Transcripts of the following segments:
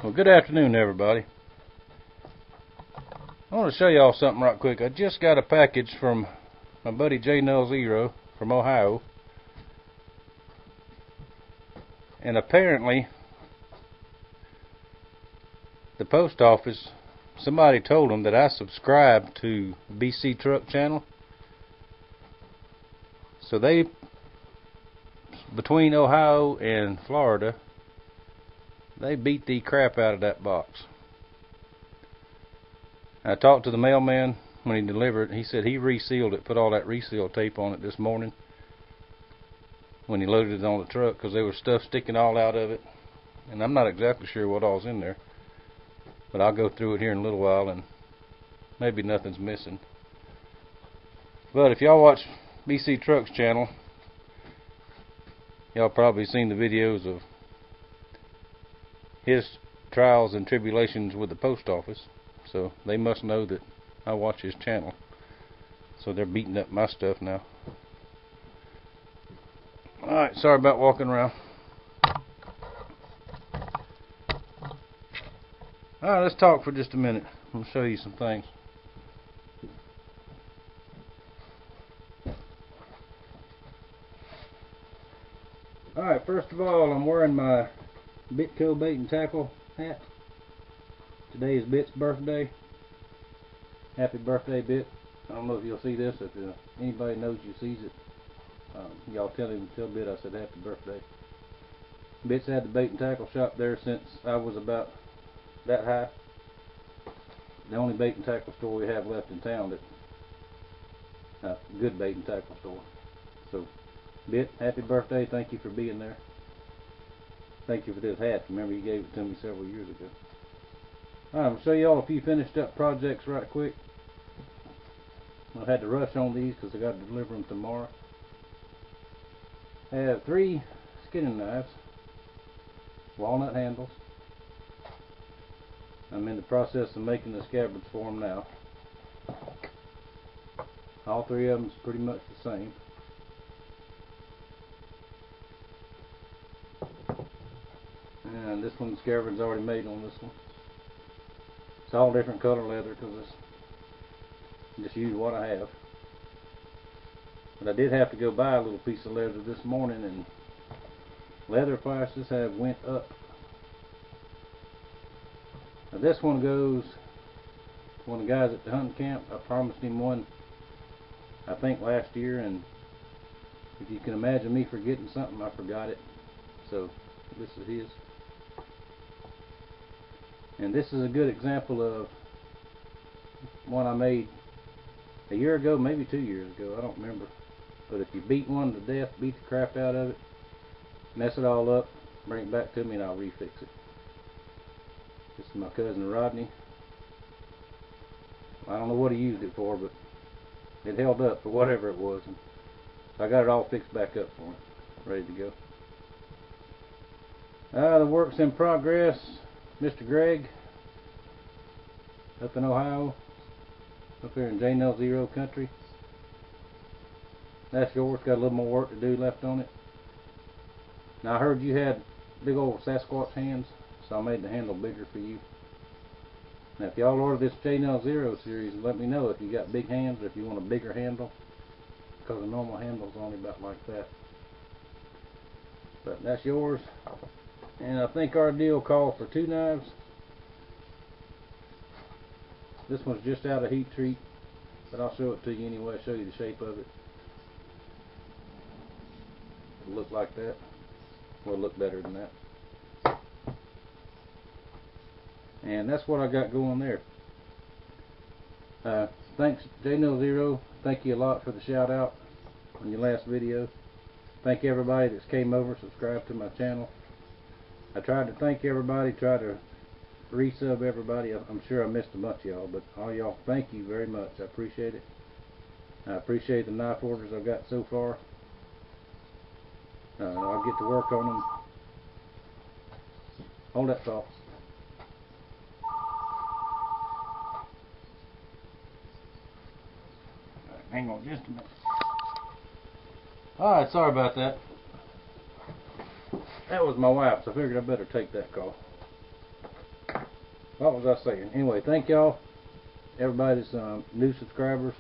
Well, good afternoon, everybody. I want to show y'all something right quick. I just got a package from my buddy J0 from Ohio, and apparently the post office, somebody told them that I subscribe to BC Truck Channel, so they, between Ohio and Florida, they beat the crap out of that box. I talked to the mailman when he delivered. He said he resealed it, put all that reseal tape on it this morning when he loaded it on the truck, because there was stuff sticking all out of it, and I'm not exactly sure what all's in there, but I'll go through it here in a little while and maybe nothing's missing. But if y'all watch BC Trucks channel, y'all probably seen the videos of his trials and tribulations with the post office, so they must know that I watch his channel, so they're beating up my stuff now. Alright, sorry about walking around. Alright, let's talk for just a minute. I'll show you some things. Alright, first of all, I'm wearing my Bitco Bait and Tackle hat. Today is Bit's birthday. Happy birthday, Bit. I don't know if you'll see this. If anybody knows you sees it, y'all tell Bit I said happy birthday. Bit's had the bait and tackle shop there since I was about that high. The only bait and tackle store we have left in town that good bait and tackle store. So, Bit, happy birthday. Thank you for being there. Thank you for this hat. Remember, you gave it to me several years ago. Alright, I'm going to show you all a few finished up projects right quick. I had to rush on these because I got to deliver them tomorrow. I have 3 skinning knives, walnut handles. I'm in the process of making the scabbards for them now. All 3 of them is pretty much the same. And this one, the scabbard's already made on this one. It's all different color leather because I just use what I have. But I did have to go buy a little piece of leather this morning, and leather prices have went up. Now this one goes to one of the guys at the hunting camp. I promised him one, I think last year, and if you can imagine me forgetting something, I forgot it. So this is his. And this is a good example of one I made a year ago, maybe 2 years ago, I don't remember. But if you beat one to death, beat the crap out of it, mess it all up, bring it back to me and I'll refix it. This is my cousin Rodney. I don't know what he used it for, but it held up for whatever it was. And so I got it all fixed back up for him, ready to go. The work's in progress. Mr. Greg, up in Ohio, up here in J0 country. That's yours. Got a little more work to do left on it. Now I heard you had big old Sasquatch hands, so I made the handle bigger for you. Now if y'all order this J0 series, let me know if you got big hands or if you want a bigger handle, because the normal handle's only about like that. But that's yours. And I think our deal called for 2 knives. This one's just out of heat treat, but I'll show it to you anyway, show you the shape of it. It'll look like that. Well, it'll look better than that. And that's what I got going there. Thanks J0. Thank you a lot for the shout out on your last video. Thank everybody that's came over, subscribed to my channel. I tried to thank everybody, tried to resub everybody. I'm sure I missed a bunch of y'all, but all y'all, thank you very much. I appreciate it. I appreciate the knife orders I've got so far. I'll get to work on them. Hold that thought. Hang on just a minute. Alright, sorry about that. That was my wife, so I figured I better take that call. what was I saying? Anyway, thank y'all, everybody's new subscribers.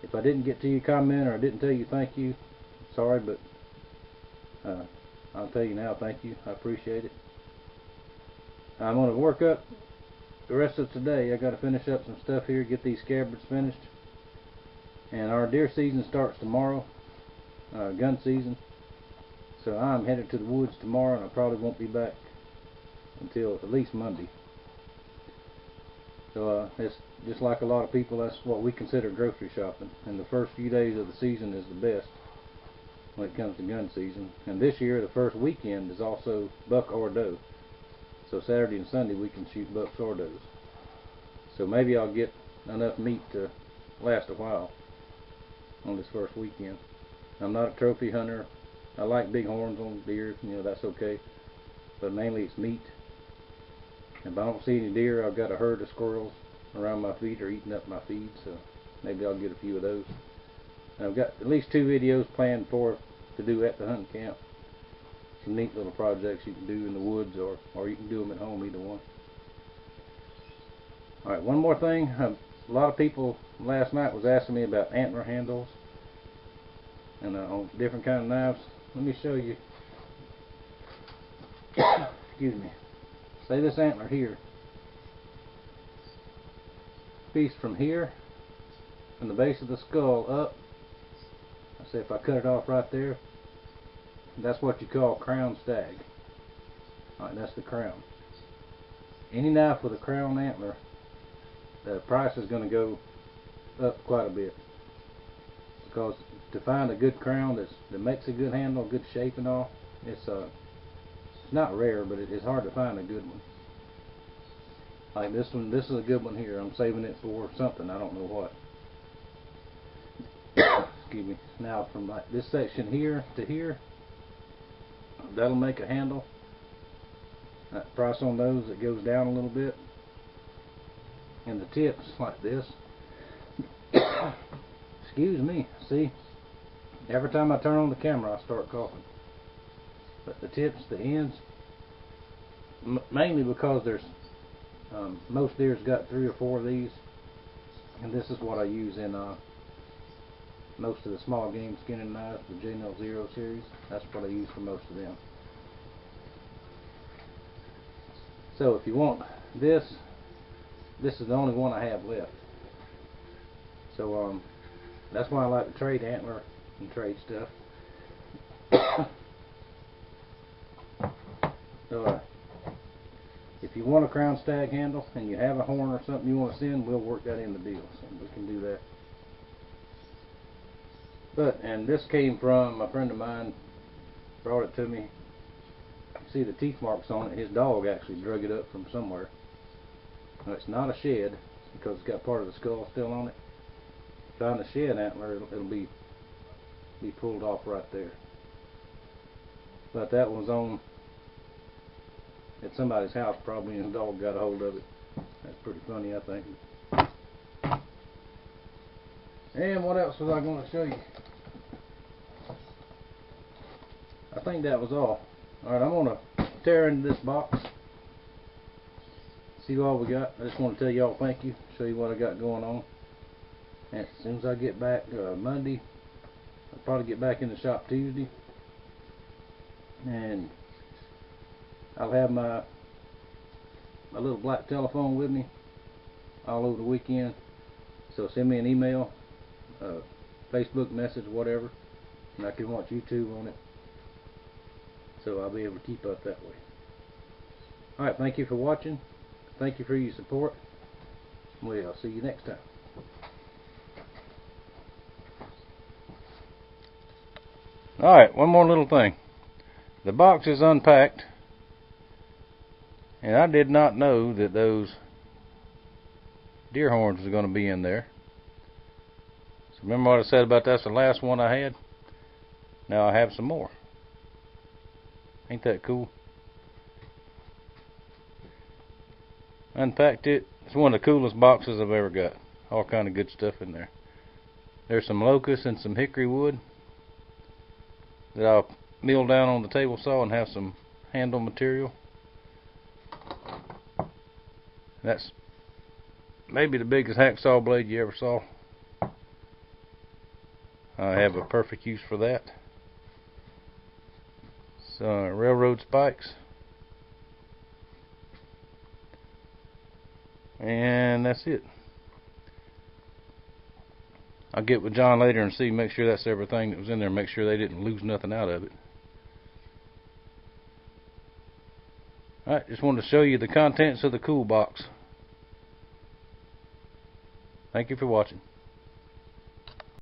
If I didn't get to your comment or I didn't tell you thank you, sorry, but I'll tell you now, thank you. I appreciate it. I'm going to work up the rest of today. I got to finish up some stuff here, get these scabbards finished. And our deer season starts tomorrow, gun season. So I'm headed to the woods tomorrow, and I probably won't be back until at least Monday. So it's just like a lot of people, that's what we consider grocery shopping. And the first few days of the season is the best when it comes to gun season. And this year, the first weekend is also buck or doe. So Saturday and Sunday we can shoot bucks or does. So maybe I'll get enough meat to last a while on this first weekend. I'm not a trophy hunter. I like big horns on deer, you know, that's okay. But mainly it's meat. If I don't see any deer, I've got a herd of squirrels around my feet or eating up my feed, so maybe I'll get a few of those. And I've got at least 2 videos planned to do at the hunting camp. Some neat little projects you can do in the woods, or you can do them at home, either one. Alright, one more thing. A lot of people last night was asking me about antler handles and on different kind of knives. Let me show you. Excuse me. Say this antler here. Piece from here, from the base of the skull up. I say if I cut it off right there, that's what you call crown stag. Alright, that's the crown. Any knife with a crown antler, the price is going to go up quite a bit. Because to find a good crown that makes a good handle, good shape and all, it's not rare, but it's hard to find a good one. Like this one, this is a good one here. I'm saving it for something, I don't know what. Excuse me. Now from like this section here to here, that'll make a handle. That price on those, it goes down a little bit. And the tips like this. Excuse me. See, every time I turn on the camera I start coughing. But the tips, the ends, mainly because there's most deer's got 3 or 4 of these, and this is what I use in most of the small game skinning knives, the J-0 series. That's what I use for most of them. So if you want this is the only one I have left. So that's why I like to trade antler and trade stuff. So if you want a crown stag handle and you have a horn or something you want to send, we'll work that in the deal. So we can do that. And this came from a friend of mine, brought it to me. You see the teeth marks on it. His dog actually drug it up from somewhere. Now it's not a shed because it's got part of the skull still on it. Find a shed antler, it'll be pulled off right there. But that was on at somebody's house probably, and the dog got a hold of it. That's pretty funny, I think. And what else was I going to show you? I think that was all. Alright, I'm going to tear into this box, see what we got. I just want to tell y'all thank you, show you what I got going on. And as soon as I get back Monday, I'll probably get back in the shop Tuesday. And I'll have my little black telephone with me all over the weekend. So send me an email, Facebook message, whatever, and I can watch YouTube on it. So I'll be able to keep up that way. Alright, thank you for watching. Thank you for your support. Well, I'll see you next time. Alright, one more little thing. The box is unpacked, and I did not know that those deer horns was going to be in there. So remember what I said about that's the last one I had? Now I have some more. Ain't that cool? Unpacked it. It's one of the coolest boxes I've ever got. All kind of good stuff in there. There's some locust and some hickory wood that I'll mill down on the table saw and have some handle material. That's maybe the biggest hacksaw blade you ever saw. I have a perfect use for that. Some railroad spikes. And that's it. I'll get with John later and see, make sure that's everything that was in there, make sure they didn't lose nothing out of it. Alright, just wanted to show you the contents of the cool box. Thank you for watching.